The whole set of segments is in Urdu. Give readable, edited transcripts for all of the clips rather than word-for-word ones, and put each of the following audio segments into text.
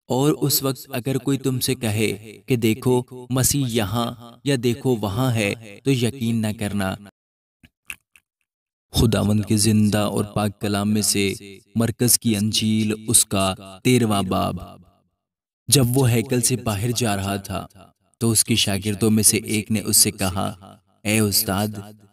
اور اس وقت اگر کوئی تم سے کہے کہ دیکھو مسیح یہاں یا دیکھو وہاں ہے تو یقین نہ کرنا۔ خداوند کے زندہ اور پاک کلام میں سے مرکز کی انجیل اس کا 13واں باب۔ جب وہ ہیکل سے باہر جا رہا تھا تو اس کے شاگردوں میں سے ایک نے اس سے کہا، اے استاد،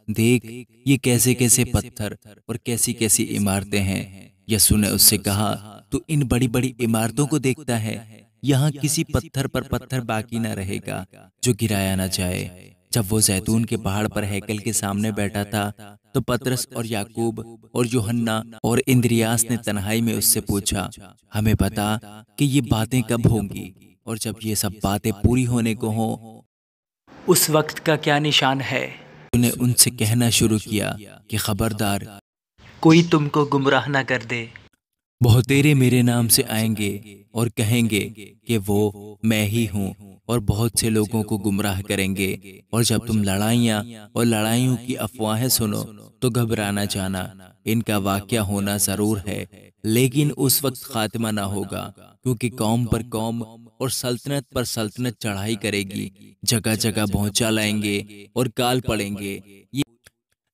دیکھ یہ کیسے کیسے پتھر اور کیسی کیسی عمارتیں ہیں۔ یسوع نے اس سے کہا، تو ان بڑی بڑی عمارتوں کو دیکھتا ہے؟ یہاں کسی پتھر پر پتھر باقی نہ رہے گا جو گرایا نہ جائے۔ جب وہ زیتون کے پہاڑ پر ہیکل کے سامنے بیٹھا تھا تو پطرس اور یعقوب اور یوحنا اور اندریاس نے تنہائی میں اس سے پوچھا، ہمیں بتا کہ یہ باتیں کب ہوں گی اور جب یہ سب باتیں پوری ہونے کو ہوں اس وقت کا کیا نشان ہے؟ انہوں نے ان سے کہنا شروع کیا کہ خبردار، کوئی تم کو گمراہ نہ کر دے۔ بہتیرے میرے نام سے آئیں گے اور کہیں گے کہ وہ میں ہی ہوں، اور بہت سے لوگوں کو گمراہ کریں گے۔ اور جب تم لڑائیاں اور لڑائیوں کی افواہیں سنو تو گھبرانا جانا، ان کا واقعہ ہونا ضرور ہے، لیکن اس وقت خاتمہ نہ ہوگا، کیونکہ قوم پر قوم اور سلطنت پر سلطنت چڑھائی کرے گی، جگہ جگہ بھونچا لائیں گے اور کال پڑیں گے۔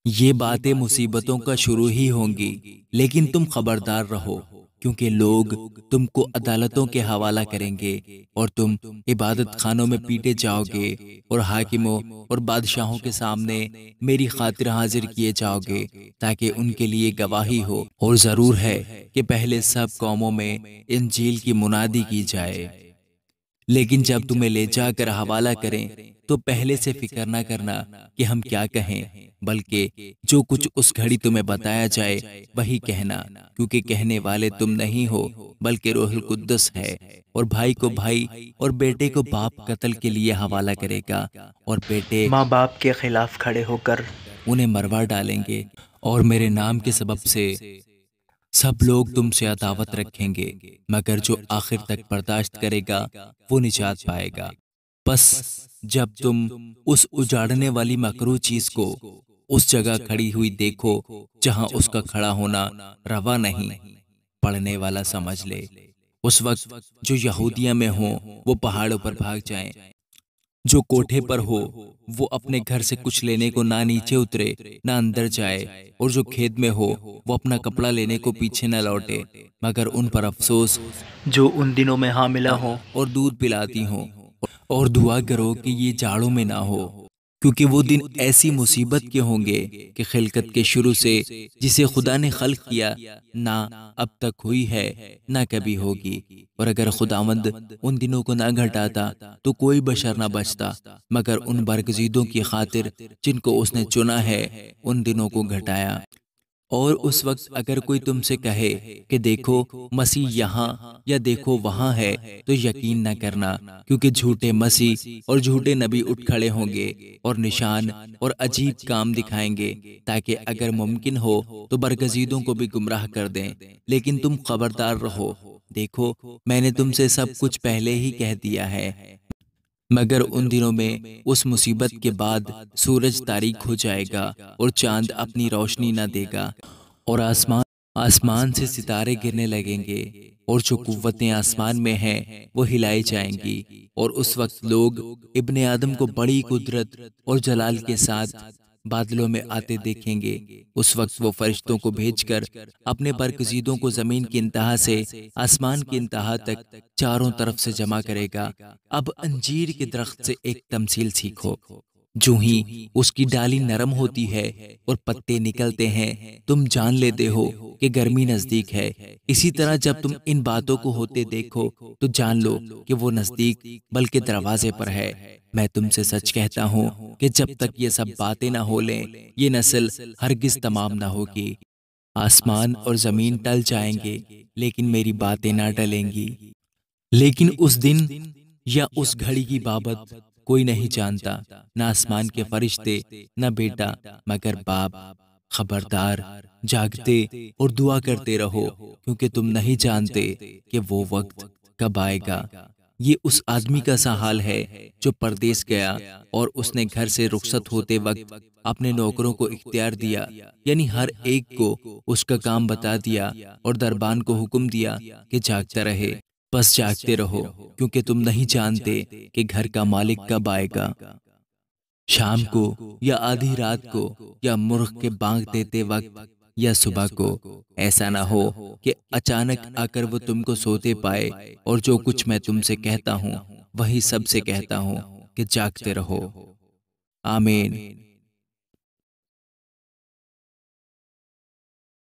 یہ باتیں مصیبتوں کا شروع ہی ہوں گی، لیکن تم خبردار رہو، کیونکہ لوگ تم کو عدالتوں کے حوالہ کریں گے اور تم عبادت خانوں میں پیٹے جاؤ گے اور حاکموں اور بادشاہوں کے سامنے میری خاطر حاضر کیے جاؤ گے، تاکہ ان کے لیے گواہی ہو۔ اور ضرور ہے کہ پہلے سب قوموں میں انجیل کی منادی کی جائے، لیکن جب تمہیں لے جا کر حوالہ کریں تو پہلے سے فکر نہ کرنا کہ ہم کیا کہیں، بلکہ جو کچھ اس گھڑی تمہیں بتایا جائے وہی کہنا، کیونکہ کہنے والے تم نہیں ہو بلکہ روح القدس ہے۔ اور بھائی کو بھائی اور بیٹے کو باپ قتل کے لیے حوالہ کرے گا، اور بیٹے ماں باپ کے خلاف کھڑے ہو کر انہیں مروا ڈالیں گے، اور میرے نام کے سبب سے سب لوگ تم سے عداوت رکھیں گے، مگر جو آخر تک برداشت کرے گا وہ نجات پائے گا۔ بس جب تم اس اجاڑنے والی مکروہ چیز کو اس جگہ کھڑی ہوئی دیکھو جہاں اس کا کھڑا ہونا روا نہیں، پڑھنے والا سمجھ لے، اس وقت جو یہودیہ میں ہوں وہ پہاڑوں پر بھاگ جائیں، جو کوٹھے پر ہو وہ اپنے گھر سے کچھ لینے کو نہ نیچے اترے نہ اندر جائے، اور جو کھیت میں ہو وہ اپنا کپڑا لینے کو پیچھے نہ لوٹے، مگر ان پر افسوس جو ان دنوں میں حاملہ ہوں۔ اور دودھ پلاتی ہوں، اور دعا کرو کہ یہ جاڑوں میں نہ ہو، کیونکہ وہ دن ایسی مصیبت کے ہوں گے کہ خلقت کے شروع سے جسے خدا نے خلق کیا نہ اب تک ہوئی ہے نہ کبھی ہوگی۔ اور اگر خداوند ان دنوں کو نہ گھٹاتا تو کوئی بشر نہ بچتا، مگر ان برگزیدوں کی خاطر جن کو اس نے چنا ہے ان دنوں کو گھٹایا۔ اور اس وقت اگر کوئی تم سے کہے کہ دیکھو مسیح یہاں یا دیکھو وہاں ہے تو یقین نہ کرنا، کیونکہ جھوٹے مسیح اور جھوٹے نبی اٹھ کھڑے ہوں گے اور نشان اور عجیب کام دکھائیں گے، تاکہ اگر ممکن ہو تو برگزیدوں کو بھی گمراہ کر دیں۔ لیکن تم خبردار رہو، دیکھو میں نے تم سے سب کچھ پہلے ہی کہہ دیا ہے۔ مگر ان دنوں میں اس مصیبت کے بعد سورج تاریک ہو جائے گا اور چاند اپنی روشنی نہ دے گا، اور آسمان سے ستارے گرنے لگیں گے، اور جو قوتیں آسمان میں ہیں وہ ہلائی جائیں گی۔ اور اس وقت لوگ ابن آدم کو بڑی قدرت اور جلال کے ساتھ بادلوں میں آتے دیکھیں گے۔ اس وقت وہ فرشتوں کو بھیج کر اپنے برگزیدوں کو زمین کی انتہا سے آسمان کی انتہا تک چاروں طرف سے جمع کرے گا۔ اب انجیر کے درخت سے ایک تمثیل سیکھو، جو ہی اس کی ڈالی نرم ہوتی ہے اور پتے نکلتے ہیں تم جان لیتے ہو کہ گرمی نزدیک ہے، اسی طرح جب تم ان باتوں کو ہوتے دیکھو تو جان لو کہ وہ نزدیک بلکہ دروازے پر ہے۔ میں تم سے سچ کہتا ہوں کہ جب تک یہ سب باتیں نہ ہو لیں یہ نسل ہرگز تمام نہ ہوگی۔ آسمان اور زمین ٹل جائیں گے لیکن میری باتیں نہ ٹلیں گی۔ لیکن اس دن یا اس گھڑی کی بابت کوئی نہیں جانتا، نہ آسمان کے فرشتے نہ بیٹا مگر باپ۔ خبردار، جاگتے اور دعا کرتے رہو، کیونکہ تم نہیں جانتے کہ وہ وقت کب آئے گا۔ یہ اس آدمی کا سا حال ہے جو پردیس گیا اور اس نے گھر سے رخصت ہوتے وقت اپنے نوکروں کو اختیار دیا، یعنی ہر ایک کو اس کا کام بتا دیا، اور دربان کو حکم دیا کہ جاگتا رہے۔ بس جاگتے رہو، کیونکہ تم نہیں جانتے کہ گھر کا مالک کب آئے گا، شام کو یا آدھی رات کو یا مرغ کے بانگ دیتے وقت یا صبح کو۔ ایسا نہ ہو کہ اچانک آ کر وہ تم کو سوتے پائے، اور جو کچھ میں تم سے کہتا ہوں وہی سب سے کہتا ہوں کہ جاگتے رہو۔ آمین۔